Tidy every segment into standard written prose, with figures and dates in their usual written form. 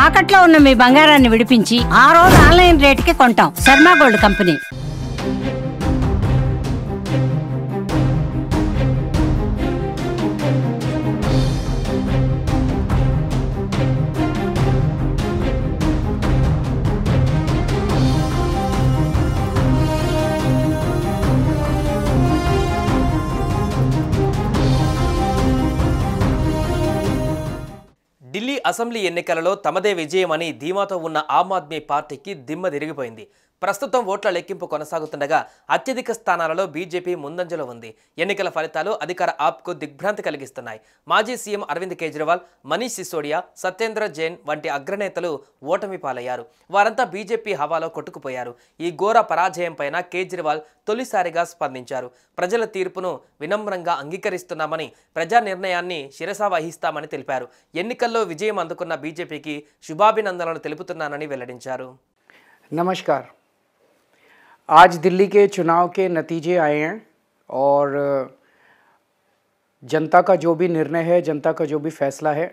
తాకట్లో ఉన్న మీ బంగారాన్ని విడిపించి ఆ రోజు ఆన్లైన్ రేటుకి కొంటాం. Sharma gold company. Delhi assembly ఎన్నికలలో తమదే విజయమని ధీమాతో ఉన్న ఆమ్ ఆద్మీ పార్టీకి దిమ్మ తిరిగిపోయింది. ప్రస్తుతం ఓట్ల లెక్కింపు కొనసాగుతుండగా అత్యధిక స్థానాలలో బీజేపీ ముందంజలో ఉంది. ఎన్నికల ఫలితాలు అధికార ఆప్కు దిగ్భ్రాంతి కలిగిస్తున్నాయి. మాజీ సీఎం అరవింద్ కేజ్రీవాల్, మనీష్ సిసోడియా, సత్యేంద్ర జైన్ వంటి అగ్రనేతలు ఓటమి పాలయ్యారు. వారంతా బీజేపీ హవాలో కొట్టుకుపోయారు. ఈ ఘోర పరాజయం పైన కేజ్రీవాల్ తొలిసారిగా స్పందించారు. ప్రజల తీర్పును వినమ్రంగా అంగీకరిస్తున్నామని, ప్రజా నిర్ణయాన్ని శిరసా వహిస్తామని తెలిపారు. ఎన్నికల్లో విజయం అందుకున్న బీజేపీకి శుభాభినందనలు తెలుపుతున్నానని వెల్లడించారు. नमस्कार। आज दिल्ली के चुनाव के नतीजे आए हैं और जनता का जो भी निर्णय है, जनता का जो भी फैसला है,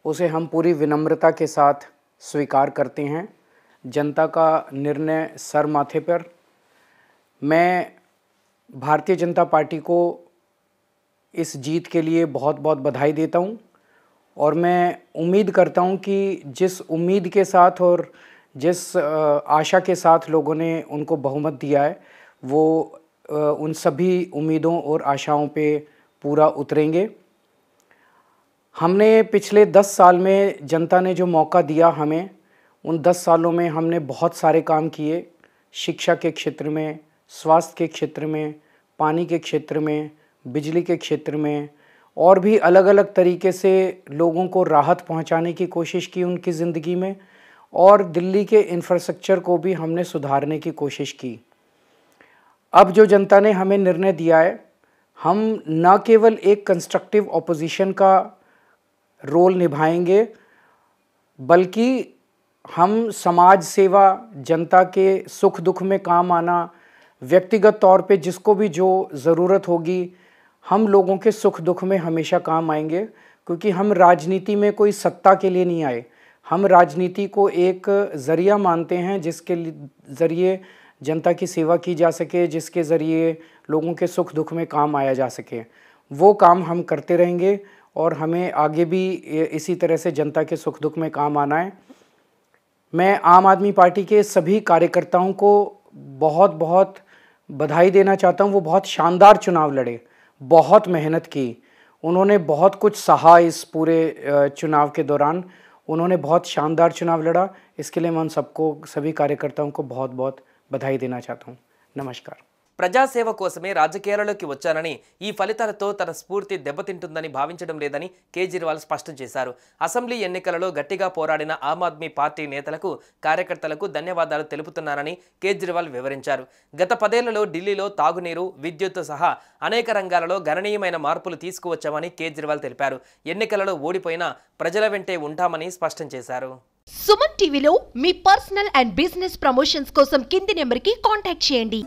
उसे हम पूरी विनम्रता के साथ स्वीकार करते हैं। जनता का निर्णय सर माथे पर। मैं भारतीय जनता पार्टी को इस जीत के लिए बहुत बहुत बधाई देता हूं और मैं उम्मीद करता हूं कि जिस उम्मीद के साथ और जिस आशा के साथ लोगों ने उनको बहुमत दिया है, वो उन सभी उम्मीदों और आशाओं पे पूरा उतरेंगे। हमने पिछले 10 साल में जनता ने जो मौका दिया हमें, उन 10 सालों में हमने बहुत सारे काम किए। शिक्षा के क्षेत्र में, स्वास्थ्य के क्षेत्र में, पानी के क्षेत्र में, बिजली के क्षेत्र में और भी अलग अलग तरीके से लोगों को राहत पहुंचाने की कोशिश की उनकी ज़िंदगी में, और दिल्ली के इंफ्रास्ट्रक्चर को भी हमने सुधारने की कोशिश की। अब जो जनता ने हमें निर्णय दिया है, हम न केवल एक कंस्ट्रक्टिव ऑपोजिशन का रोल निभाएंगे, बल्कि हम समाज सेवा, जनता के सुख दुख में काम आना, व्यक्तिगत तौर पे जिसको भी जो ज़रूरत होगी, हम लोगों के सुख दुख में हमेशा काम आएंगे। क्योंकि हम राजनीति में कोई सत्ता के लिए नहीं आए, हम राजनीति को एक ज़रिया मानते हैं जिसके ज़रिए जनता की सेवा की जा सके, जिसके ज़रिए लोगों के सुख दुख में काम आया जा सके। वो काम हम करते रहेंगे और हमें आगे भी इसी तरह से जनता के सुख दुख में काम आना है। मैं आम आदमी पार्टी के सभी कार्यकर्ताओं को बहुत बहुत बधाई देना चाहता हूँ। वो बहुत शानदार चुनाव लड़े, बहुत मेहनत की, उन्होंने बहुत कुछ सहा इस पूरे चुनाव के दौरान। उन्होंने बहुत शानदार चुनाव लड़ा। इसके लिए मैं उन सबको, सभी कार्यकर्ताओं को बहुत बहुत बधाई देना चाहता हूँ। नमस्कार। ప్రజాసేవ కోసమే రాజకీయాలలోకి వచ్చానని, ఈ ఫలితాలతో తన స్ఫూర్తి దెబ్బతింటుందని భావించడం లేదని కేజ్రీవాల్ స్పష్టం చేశారు. అసెంబ్లీ ఎన్నికలలో గట్టిగా పోరాడిన ఆమ్ ఆద్మీ పార్టీ నేతలకు, కార్యకర్తలకు ధన్యవాదాలు తెలుపుతున్నానని కేజ్రీవాల్ వివరించారు. గత 10 ఏళ్లలో ఢిల్లీలో తాగునీరు, విద్యుత్ సహా అనేక రంగాలలో గణనీయమైన మార్పులు తీసుకువచ్చామని కేజ్రీవాల్ తెలిపారు. ఎన్నికలలో ఓడిపోయినా ప్రజల వెంటే ఉంటామని స్పష్టం చేశారు. సుమన్ టీవీలో మీ పర్సనల్ అండ్ బిజినెస్ ప్రమోషన్స్ కోసం కింది నెంబర్కి కాంటాక్ట్ చేయండి.